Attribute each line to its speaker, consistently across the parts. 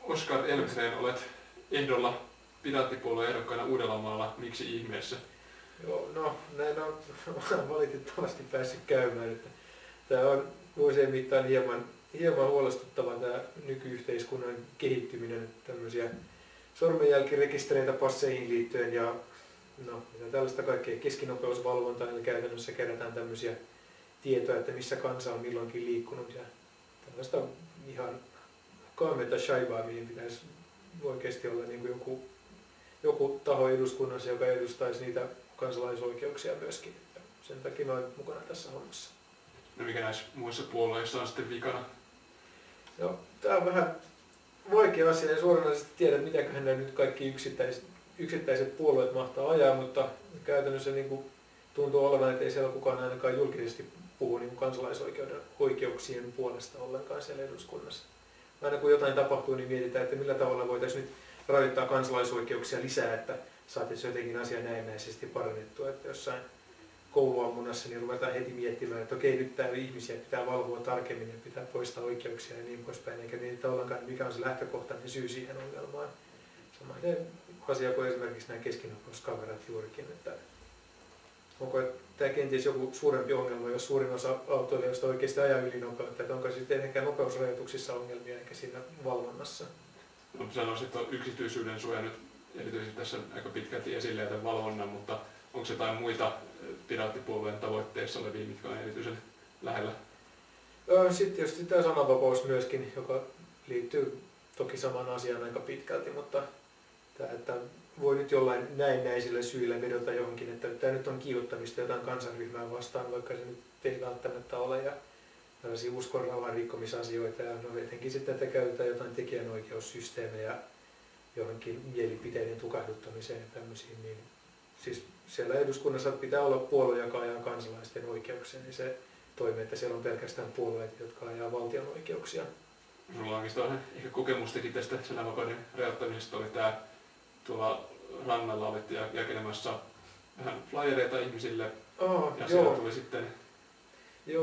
Speaker 1: Oskar Elmgren, olet ehdolla Piraattipuolueen ehdokkaana Uudellamaalla. Miksi ihmeessä?
Speaker 2: Joo, no näin on valitettavasti päässyt käymään. Että tämä on vuosien mittaan hieman huolestuttava tämä nykyyhteiskunnan kehittyminen, tämmöisiä sormenjälkirekistereitä passeihin liittyen ja tällaista kaikkea keskinopeusvalvontaa, eli käytännössä kerätään tämmöisiä tietoja, että missä kansa on milloinkin liikkunut ja tällaista ihan kaameita shaibaa, mihin pitäisi oikeasti olla niin kuin joku taho eduskunnassa, joka edustaisi niitä kansalaisoikeuksia myöskin. Sen takia mä olen mukana tässä hommassa.
Speaker 1: No mikä näissä muissa puolueissa on sitten vikana?
Speaker 2: No, tämä on vähän vaikea asia, en suoranaisesti tiedä, mitäköhän nämä nyt kaikki yksittäiset puolueet mahtaa ajaa, mutta käytännössä niin kuin tuntuu olevan, että ei siellä kukaan ainakaan julkisesti puhu niin kuin kansalaisoikeuksien puolesta ollenkaan siellä eduskunnassa. Aina kun jotain tapahtuu, niin mietitään, että millä tavalla voitaisiin nyt rajoittaa kansalaisoikeuksia lisää, että saataisiin jotenkin asia näennäisesti parannettua, että jossain kouluammunnassa niin ruvetaan heti miettimään, että okei, nyt täällä ihmisiä pitää valvoa tarkemmin ja pitää poistaa oikeuksia ja niin poispäin, eikä mietitä ollenkaan, mikä on se lähtökohtainen syy siihen ongelmaan. Samainen asia kuin esimerkiksi nämä keskinopeuskamerat juurikin, että onko tämä kenties joku suurempi ongelma, jos suurin osa autoilijoista oikeasti ajaa ylinopeutta, että onko sitten ehkä nopeusrajoituksissa ongelmia eikä siinä valvonnassa?
Speaker 1: No, sanoisin, että on yksityisyyden suoja nyt erityisesti tässä aika pitkälti esille tämän valvonnan, mutta onko jotain muita Piraattipuolueen tavoitteissa olevia, mitkä on erityisen lähellä?
Speaker 2: Sitten tietysti tämä sananvapaus myöskin, joka liittyy toki samaan asiaan aika pitkälti, mutta tämä, että voi nyt jollain näennäisillä syillä vedota johonkin, että tämä nyt on kiihottamista jotain kansanryhmää vastaan, vaikka se nyt ei välttämättä ole, ja tällaisia uskonrauhan rikkomisasioita, ja no etenkin sitten, että käytetään jotain tekijänoikeussysteemejä johonkin mielipiteiden tukahduttamiseen ja tämmöisiin, niin siis siellä eduskunnassa pitää olla puolue, joka ajaa kansalaisten oikeuksia, niin se toimii, että siellä on pelkästään puolueet, jotka ajaa valtion oikeuksia.
Speaker 1: Minulla on oikeastaan ehkä kokemustakin tästä sananvapauden rajoittamisesta, oli tämä tuolla rannalla olet jakelemassa vähän flyereita ihmisille ja siellä tuli sitten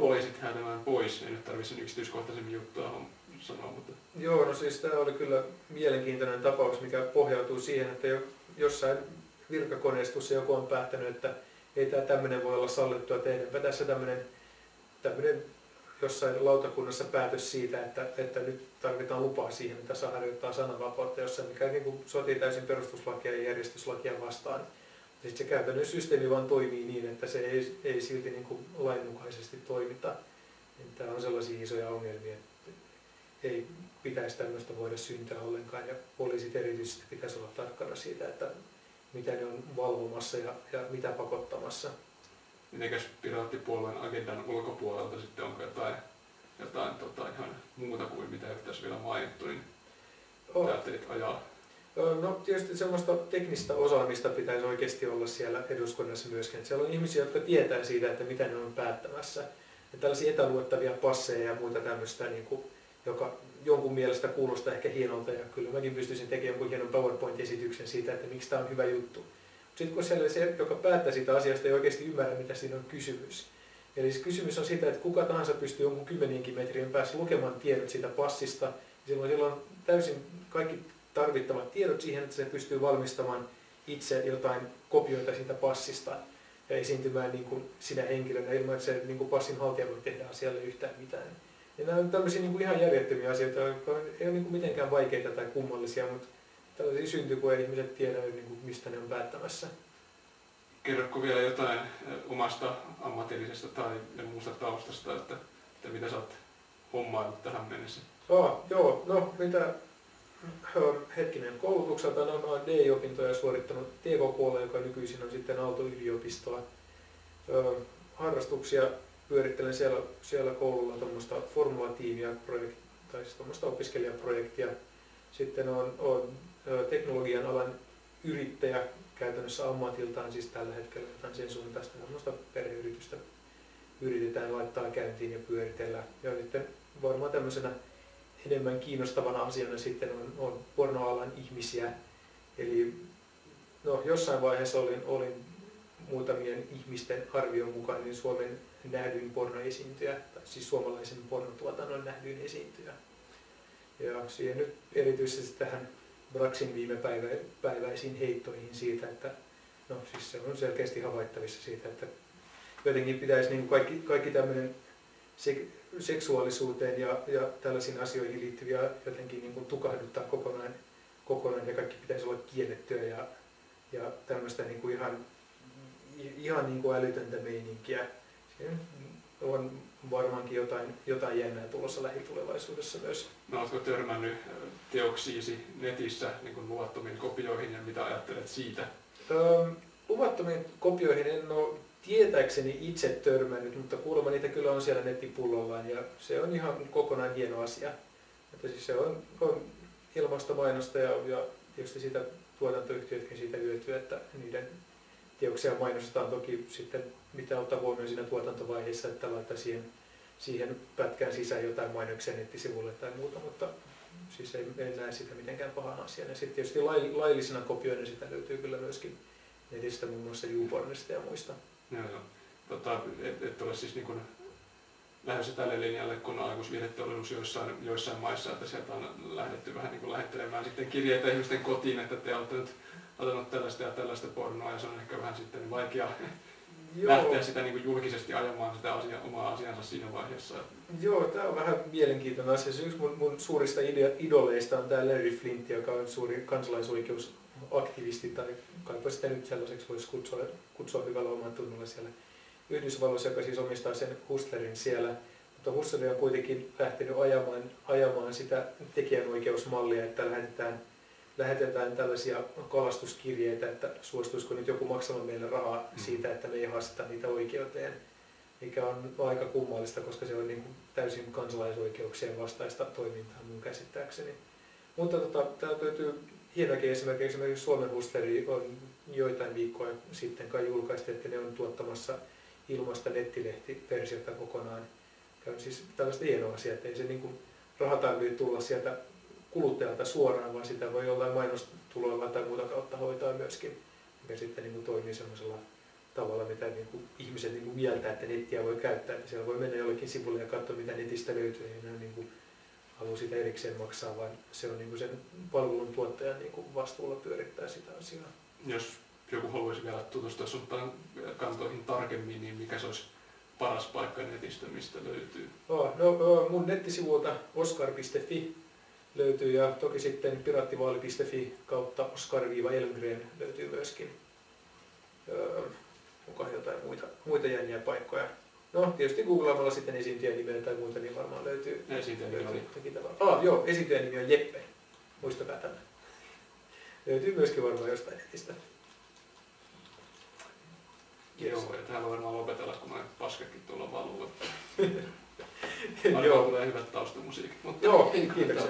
Speaker 1: poliisit häätämään pois. Ei nyt tarvitse sen yksityiskohtaisemmin juttua sanoa, mutta...
Speaker 2: Joo, no siis tämä oli kyllä mielenkiintoinen tapaus, mikä pohjautuu siihen, että jossain virkakoneistossa joku on päättänyt, että ei tämä tämmöinen voi olla sallittua, tehdäänpä tässä tämmöinen jossain lautakunnassa päätös siitä, että nyt tarvitaan lupaa siihen, että saa harjoittaa sananvapautta jossain, mikä niin kuin sotii täysin perustuslakia ja järjestyslakia vastaan. Sitten se käytännön systeemi vaan toimii niin, että se ei silti niin kuin lainmukaisesti toimita. Tämä on sellaisia isoja ongelmia, että ei pitäisi tämmöistä voida syntyä ollenkaan, ja poliisit erityisesti pitäisi olla tarkkana siitä, että mitä ne on valvomassa ja mitä pakottamassa.
Speaker 1: Mitenkäs Piraattipuolueen agendan ulkopuolelta sitten onko jotain ihan muuta kuin mitä ei tässä vielä mainittu, niin ajattelit ajaa?
Speaker 2: No tietysti semmoista teknistä osaamista pitäisi oikeasti olla siellä eduskunnassa myöskin. Että siellä on ihmisiä, jotka tietää siitä, että mitä ne on päättämässä. Ja tällaisia etäluettavia passeja ja muuta tämmöistä, niin kuin, joka jonkun mielestä kuulostaa ehkä hienolta. Ja kyllä mäkin pystyisin tekemään jonkun hienon PowerPoint-esityksen siitä, että miksi tämä on hyvä juttu. Sitten kun siellä se, joka päättää siitä asiasta, ei oikeasti ymmärrä, mitä siinä on kysymys. Eli siis kysymys on siitä, että kuka tahansa pystyy jonkun 10 metrien päässä lukemaan tiedot siitä passista. Silloin on täysin kaikki tarvittavat tiedot siihen, että se pystyy valmistamaan itse jotain kopioita siitä passista ja esiintymään niin kuin sinä henkilönä ilman, että se niin kuin passin haltija voi tehdä asialle yhtään mitään. Ja nämä on tämmöisiä niin kuin ihan järjettömiä asioita, jotka ei ole niin kuin mitenkään vaikeita tai kummallisia, mutta tällaisia syntyy, kun ei ihmiset tiedä, niin kuin mistä ne on päättämässä.
Speaker 1: Kerrotko vielä jotain omasta ammatillisesta tai muusta taustasta, että mitä sä oot hommaillut tähän mennessä?
Speaker 2: Joo, no mitä koulutukselta olen DI-opintoja suorittanut TK-puolella, joka nykyisin on sitten Aalto-yliopistoa. Harrastuksia pyörittelen siellä koululla tuommoista formulatiivia, tai siis tuommoista opiskelijaprojektia. Sitten olen teknologian alan yrittäjä käytännössä ammatiltaan, siis tällä hetkellä jotain sen suuntaista semmoista perheyritystä yritetään laittaa käyntiin ja pyöritellä. Ja sitten varmaan tämmöisenä enemmän kiinnostavana asiana sitten on pornoalan ihmisiä. Eli no, jossain vaiheessa olin muutamien ihmisten arvion mukaan niin Suomen nähdyin pornoesiintyjä, tai siis suomalaisen pornotuotannon nähdyin esiintyjä. Ja siihen nyt erityisesti tähän Braxin viimepäiväisiin heittoihin siitä, että no siis se on selkeästi havaittavissa siitä, että jotenkin pitäisi niin kaikki tämmöinen seksuaalisuuteen ja tällaisiin asioihin liittyviä jotenkin niin kuin tukahduttaa kokonaan ja kaikki pitäisi olla kiellettyä ja tämmöistä niin kuin ihan niin kuin älytöntä meininkiä. Se on varmaankin jotain jännää tulossa lähitulevaisuudessa myös.
Speaker 1: No, oletko törmännyt teoksiisi netissä niin kuin luvattomiin kopioihin ja mitä ajattelet siitä?
Speaker 2: Luvattomiin kopioihin en ole tietääkseni itse törmännyt, mutta kuulemma niitä kyllä on siellä nettipullollaan ja se on ihan kokonaan hieno asia. Että siis se on ilmaista mainosta ja tietysti siitä tuotantoyhtiötkin siitä hyötyy, että niiden teoksia mainostetaan toki sitten mitä ottaa huomioon siinä tuotantovaiheessa, että laittaa siihen pätkään sisään jotain mainoksia nettisivuille tai muuta, mutta siis en näe sitä mitenkään pahana asiana. Ja sitten tietysti laillisena kopioina sitä löytyy kyllä myöskin netistä, muun muassa YouPornista ja muista.
Speaker 1: Joo. Et ole siis niin lähdössä tälle linjalle, kun aikuisviihdeteollisuus joissain maissa, että sieltä on lähdetty vähän niin kuin lähettelemään sitten kirjeitä ihmisten kotiin, että te olette nyt otanut tällaista ja tällaista pornoa ja se on ehkä vähän sitten vaikea lähteä sitä niin kuin julkisesti ajamaan sitä omaa asiansa siinä vaiheessa.
Speaker 2: Joo, tämä on vähän mielenkiintoinen asia. Yksi mun suurista idoleista on tämä Larry Flint, joka on suuri kansalaisoikeusaktivisti, tai kaipa sitä nyt sellaiseksi voisi kutsua hyvällä oman tunnolla siellä Yhdysvalloissa, joka siis omistaa sen Hustlerin siellä. Mutta Hustler on kuitenkin lähtenyt ajamaan sitä tekijänoikeusmallia, että lähetetään tällaisia kalastuskirjeitä, että suostuisiko nyt joku maksamaan meille rahaa siitä, että me ei haasteta niitä oikeuteen. Mikä on aika kummallista, koska se on niin kuin täysin kansalaisoikeuksien vastaista toimintaa mun käsittääkseni. Mutta täältä löytyy hienokin esimerkiksi Suomen Hustleri on joitain viikkoja sitten kai julkaistu, että ne on tuottamassa ilmaista nettilehtiversiota kokonaan. Mikä on siis tällaista hienoa asiaa, että ei se niin kuin raha tarvitse tulla sieltä kuluttajalta suoraan, vaan sitä voi jollain mainostuloilla tai muuta kautta hoitaa myöskin, mikä sitten niin kuin toimii sellaisella tavalla, mitä niin kuin ihmiset niin kuin mieltää, että nettiä voi käyttää. Että siellä voi mennä jollekin sivulle ja katsoa, mitä netistä löytyy, ei enää niin kuin halua sitä erikseen maksaa, vaan se on niin kuin sen palvelun tuottajan niin kuin vastuulla pyörittää sitä asiaa.
Speaker 1: Jos joku haluaisi vielä tutustua sun kantoihin tarkemmin, niin mikä se olisi paras paikka netistä, mistä löytyy?
Speaker 2: No, mun nettisivulta oscar.fi löytyy ja toki sitten piraattivaali.fi kautta Oscar-Elmgren löytyy myöskin. Onko jotain muita jänniä paikkoja? No tietysti googlaamalla sitten esiintyjän nimeä tai muuta, niin varmaan löytyy.
Speaker 1: Esiintyjän nimi oli?
Speaker 2: Joo, esiintyjän nimi on Jeppe. Muistakaa tämä. Löytyy myöskin varmaan jostain netistä.
Speaker 1: Joo, ja täällä varmaan lopetella, kun noin paskakin tuolla valuu. Varmaan tulee hyvät taustamusiikit.
Speaker 2: Joo, kiitoksia.